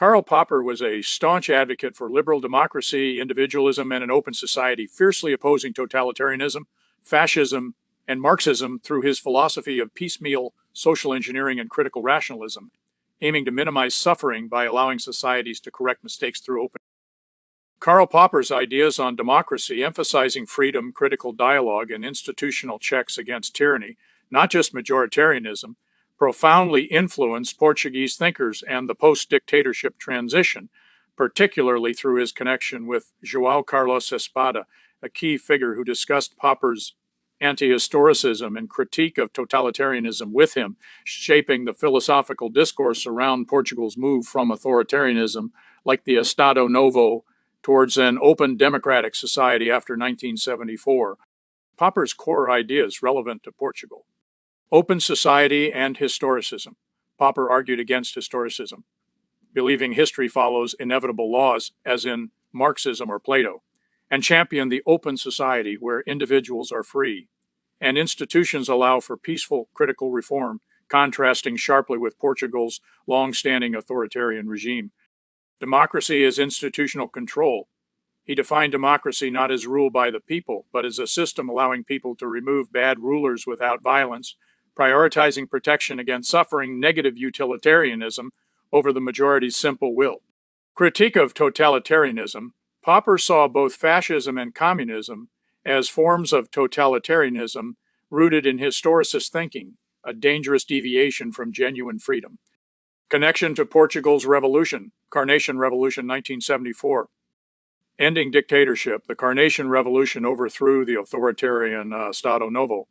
Karl Popper was a staunch advocate for liberal democracy, individualism, and an open society, fiercely opposing totalitarianism, fascism, and Marxism through his philosophy of piecemeal social engineering and critical rationalism, aiming to minimize suffering by allowing societies to correct mistakes through open. Karl Popper's ideas on democracy, emphasizing freedom, critical dialogue, and institutional checks against tyranny, not just majoritarianism, profoundly influenced Portuguese thinkers and the post-dictatorship transition, particularly through his connection with João Carlos Espada, a key figure who discussed Popper's anti-historicism and critique of totalitarianism with him, shaping the philosophical discourse around Portugal's move from authoritarianism, like the Estado Novo, towards an open democratic society after 1974. Popper's core ideas relevant to Portugal. Open society and historicism. Popper argued against historicism, believing history follows inevitable laws, as in Marxism or Plato, and championed the open society where individuals are free and institutions allow for peaceful critical reform, contrasting sharply with Portugal's long-standing authoritarian regime. Democracy is institutional control. He defined democracy not as rule by the people, but as a system allowing people to remove bad rulers without violence, prioritizing protection against suffering, negative utilitarianism over the majority's simple will. Critique of totalitarianism. Popper saw both fascism and communism as forms of totalitarianism rooted in historicist thinking, a dangerous deviation from genuine freedom. Connection to Portugal's revolution, Carnation Revolution 1974. Ending dictatorship, the Carnation Revolution overthrew the authoritarian Estado Novo,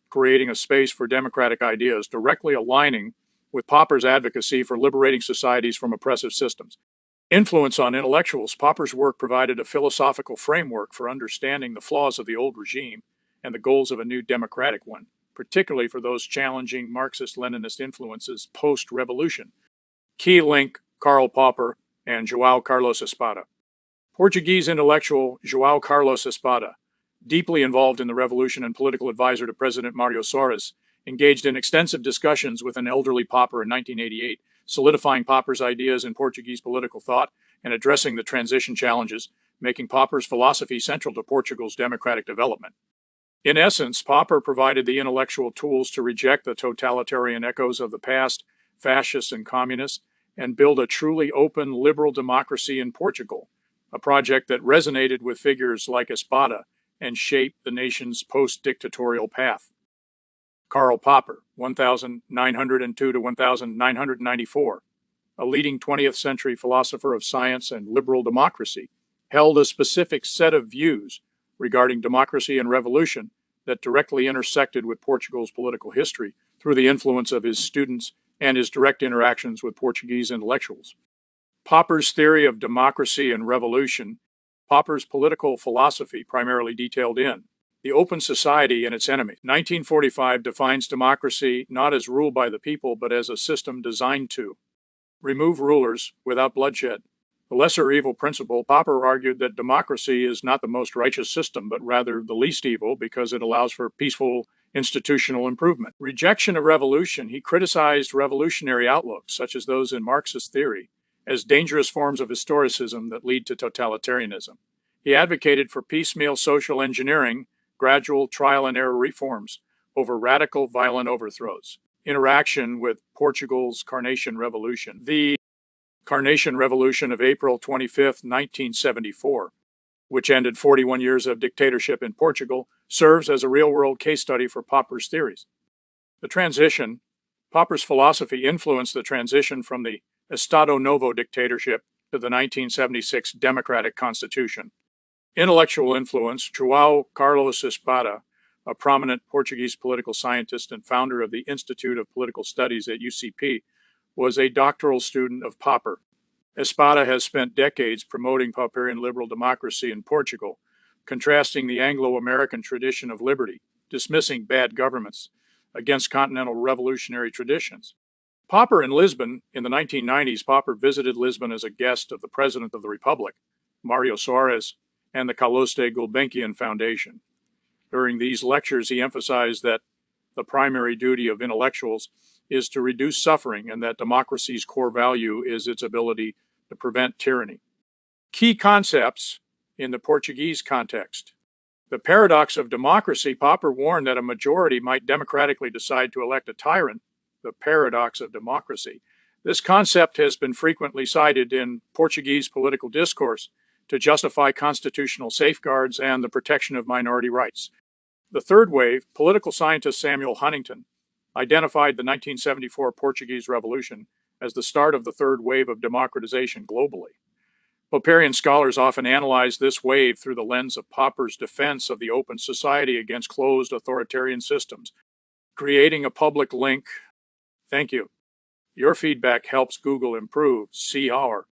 creating a space for democratic ideas, directly aligning with Popper's advocacy for liberating societies from oppressive systems. Influence on intellectuals. Popper's work provided a philosophical framework for understanding the flaws of the old regime and the goals of a new democratic one, particularly for those challenging Marxist-Leninist influences post-revolution. Key link, Karl Popper and João Carlos Espada. Portuguese intellectual João Carlos Espada, deeply involved in the revolution and political advisor to President Mário Soares, engaged in extensive discussions with an elderly Popper in 1988, solidifying Popper's ideas in Portuguese political thought and addressing the transition challenges, making Popper's philosophy central to Portugal's democratic development. In essence, Popper provided the intellectual tools to reject the totalitarian echoes of the past, fascists and communists, and build a truly open, liberal democracy in Portugal, a project that resonated with figures like Espada and shaped the nation's post-dictatorial path. Karl Popper, 1902 to 1994, a leading 20th century philosopher of science and liberal democracy, held a specific set of views regarding democracy and revolution that directly intersected with Portugal's political history through the influence of his students and his direct interactions with Portuguese intellectuals. Popper's theory of democracy and revolution. Popper's political philosophy primarily detailed in The Open Society and Its Enemy. 1945 defines democracy not as rule by the people, but as a system designed to remove rulers without bloodshed. The lesser evil principle. Popper argued that democracy is not the most righteous system, but rather the least evil because it allows for peaceful institutional improvement. Rejection of revolution. He criticized revolutionary outlooks, such as those in Marxist theory, as dangerous forms of historicism that lead to totalitarianism. He advocated for piecemeal social engineering, gradual trial and error reforms over radical violent overthrows. Interaction with Portugal's Carnation Revolution. The Carnation Revolution of April 25, 1974, which ended 41 years of dictatorship in Portugal, serves as a real-world case study for Popper's theories. The transition. Popper's philosophy influenced the transition from the Estado Novo dictatorship to the 1976 democratic constitution. Intellectual influence. João Carlos Espada, a prominent Portuguese political scientist and founder of the Institute of Political Studies at UCP, was a doctoral student of Popper. Espada has spent decades promoting Popperian liberal democracy in Portugal, contrasting the Anglo-American tradition of liberty, dismissing bad governments, against continental revolutionary traditions. Popper in Lisbon. In the 1990s, Popper visited Lisbon as a guest of the President of the Republic, Mário Soares, and the Calouste Gulbenkian Foundation. During these lectures, he emphasized that the primary duty of intellectuals is to reduce suffering and that democracy's core value is its ability to prevent tyranny. Key concepts in the Portuguese context. The paradox of democracy. Popper warned that a majority might democratically decide to elect a tyrant. The paradox of democracy. This concept has been frequently cited in Portuguese political discourse to justify constitutional safeguards and the protection of minority rights. The third wave, political scientist Samuel Huntington identified the 1974 Portuguese Revolution as the start of the third wave of democratization globally. Popperian scholars often analyze this wave through the lens of Popper's defense of the open society against closed authoritarian systems, creating a public link. Thank you. Your feedback helps Google improve. See our